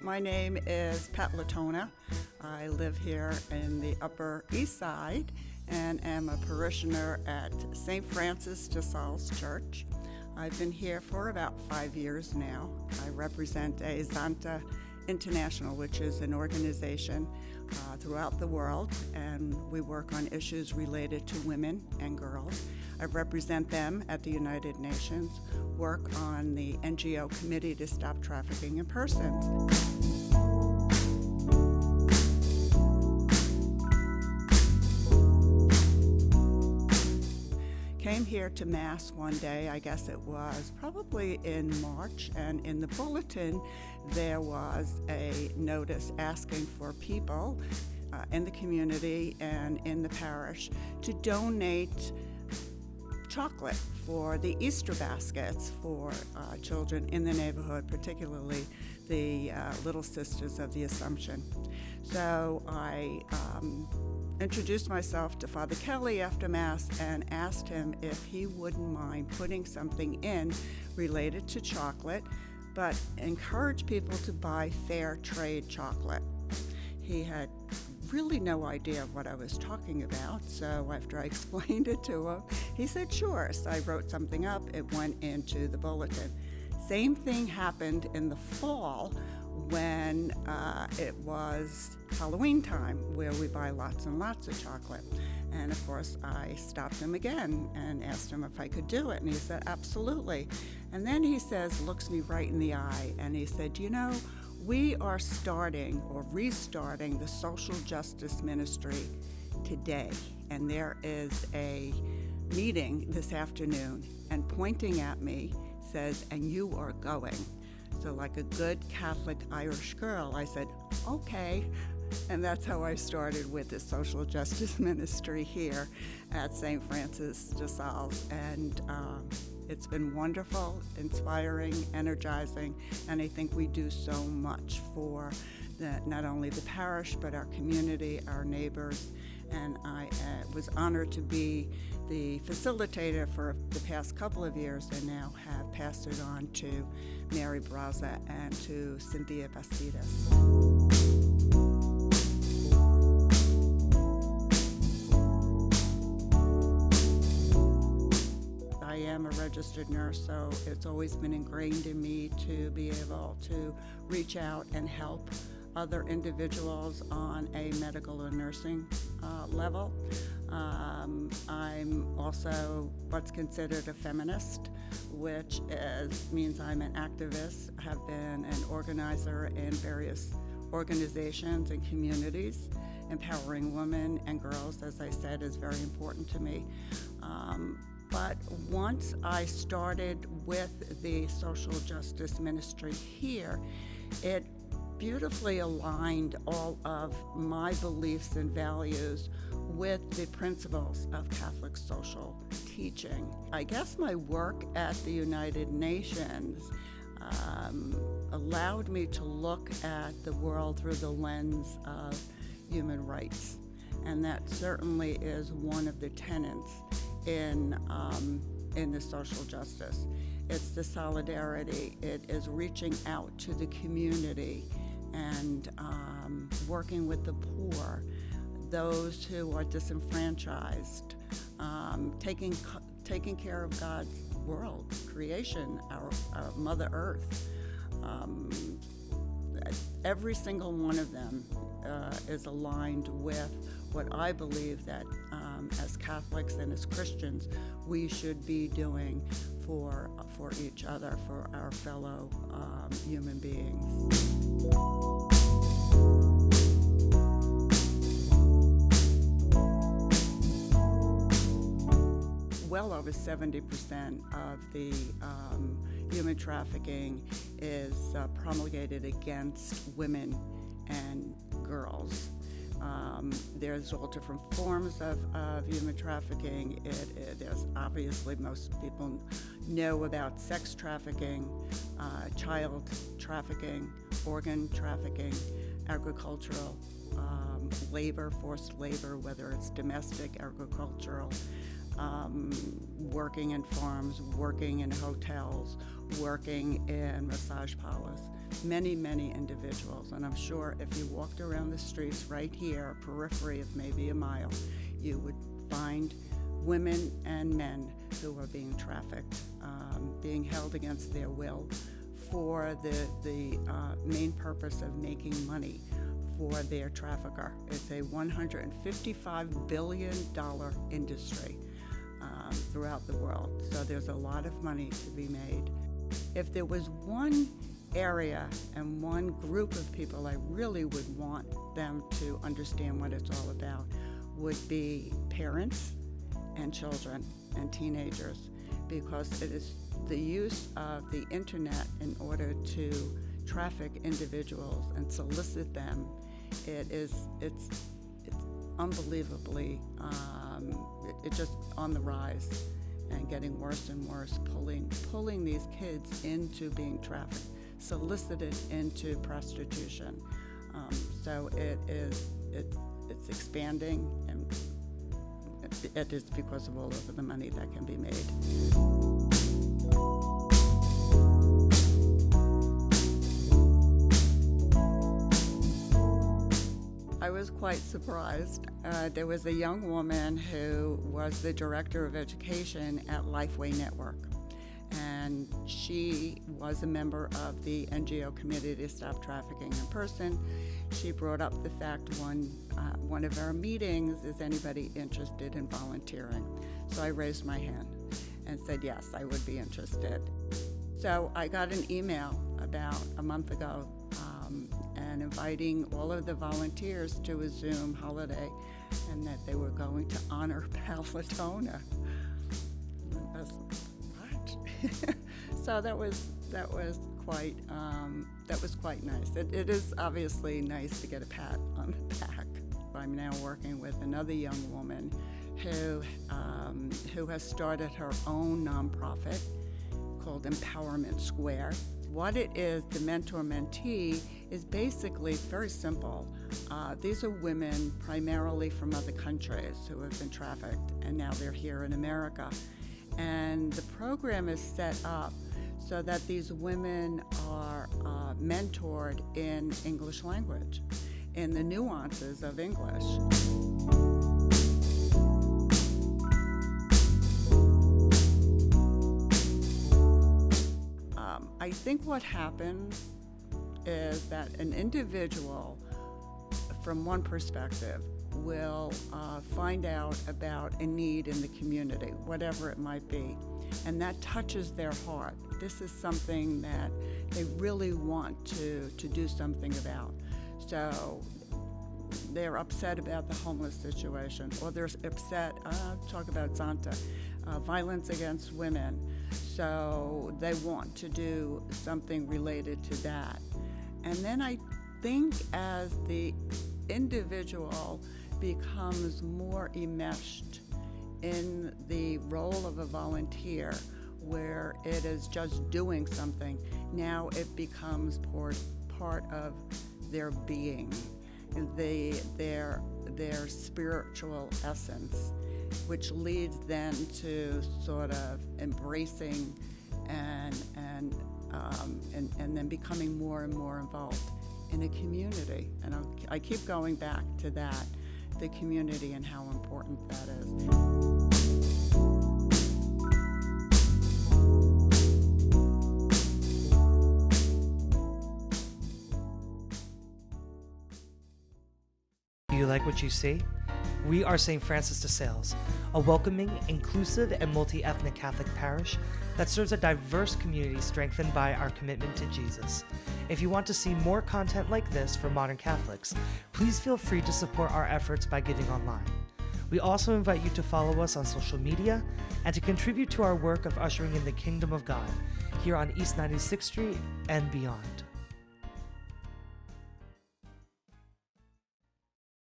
My name is Pat Latona. I live here in the Upper East Side and am a parishioner at St. Francis de Sales Church. I've been here for about 5 years now. I represent a Zonta International, which is an organization throughout the world, and we work on issues related to women and girls. I represent them at the United Nations, work on the NGO Committee to Stop Trafficking in Persons. Came here to Mass one day, I guess it was probably in March, and in the bulletin there was a notice asking for people in the community and in the parish to donate chocolate for the Easter baskets for children in the neighborhood, particularly the Little Sisters of the Assumption. So I introduced myself to Father Kelly after Mass and asked him if he wouldn't mind putting something in related to chocolate, but encourage people to buy fair trade chocolate. He had really no idea what I was talking about, so after I explained it to him, he said sure. So I wrote something up, it went into the bulletin. Same thing happened in the fall when it was Halloween time, where we buy lots and lots of chocolate. And of course, I stopped him again and asked him if I could do it, and he said, absolutely. And then he says, looks me right in the eye, and he said, you know, we are starting or restarting the social justice ministry today, and there is a meeting this afternoon, and pointing at me says, and you are going. So like a good Catholic Irish girl, I said, okay. And that's how I started with the social justice ministry here at St. Francis de Sales. And it's been wonderful, inspiring, energizing, and I think we do so much for not only the parish, but our community, our neighbors. And I was honored to be the facilitator for the past couple of years, and now have passed it on to Mary Braza and to Cynthia Bastidas. I am a registered nurse, so it's always been ingrained in me to be able to reach out and help other individuals on a medical or nursing level. I'm also what's considered a feminist, which means I'm an activist. I have been an organizer in various organizations and communities. Empowering women and girls, as I said, is very important to me. But once I started with the social justice ministry here, it beautifully aligned all of my beliefs and values with the principles of Catholic social teaching. I guess my work at the United Nations allowed me to look at the world through the lens of human rights, and that certainly is one of the tenets in the social justice. It's the solidarity. It is reaching out to the community and working with the poor, those who are disenfranchised, taking care of God's world, creation, our Mother Earth. Every single one of them is aligned with what I believe that as Catholics and as Christians we should be doing for each other, for our fellow human beings. Well over 70% of the human trafficking is promulgated against women and girls. There's all different forms of human trafficking. There's obviously, most people know about sex trafficking, child trafficking, organ trafficking, agricultural labor, forced labor, whether it's domestic, agricultural, working in farms, working in hotels, working in massage parlors. many, many individuals. And I'm sure if you walked around the streets right here, periphery of maybe a mile, you would find women and men who are being trafficked, being held against their will for the main purpose of making money for their trafficker. It's a $155 billion industry throughout the world. So there's a lot of money to be made. If there was one area and one group of people I really would want them to understand what it's all about, would be parents and children and teenagers, because it is the use of the internet in order to traffic individuals and solicit them. It's unbelievably, it's just on the rise and getting worse and worse, pulling these kids into being trafficked, solicited into prostitution. So it's expanding, and it is because of all of the money that can be made. I was quite surprised. There was a young woman who was the director of education at Lifeway Network, and she was a member of the NGO committee to stop trafficking in person. She brought up the fact one of our meetings, is anybody interested in volunteering? So I raised my hand and said, yes, I would be interested. So I got an email about a month ago and inviting all of the volunteers to a Zoom holiday, and that they were going to honor Palatona. I was, what? So that was quite nice. It is obviously nice to get a pat on the back. I'm now working with another young woman who has started her own nonprofit called Empowerment Square. What it is, the mentor-mentee, is basically very simple. These are women primarily from other countries who have been trafficked, and now they're here in America. And the program is set up so that these women are mentored in English language, in the nuances of English. I think what happens is that an individual, from one perspective, will find out about a need in the community, whatever it might be, and that touches their heart. This is something that they really want to do something about. So they're upset about the homeless situation, or they're upset, talk about Zonta, violence against women. So they want to do something related to that. And then I think as the individual becomes more enmeshed in the role of a volunteer, where it is just doing something, now it becomes part of their being, their spiritual essence, which leads them to sort of embracing and then becoming more and more involved in a community. And I keep going back to that, the community, and how important that is. Do you like what you see? We are St. Francis de Sales, a welcoming, inclusive, and multi-ethnic Catholic parish that serves a diverse community strengthened by our commitment to Jesus. If you want to see more content like this for modern Catholics, please feel free to support our efforts by giving online. We also invite you to follow us on social media and to contribute to our work of ushering in the kingdom of God here on East 96th Street and beyond.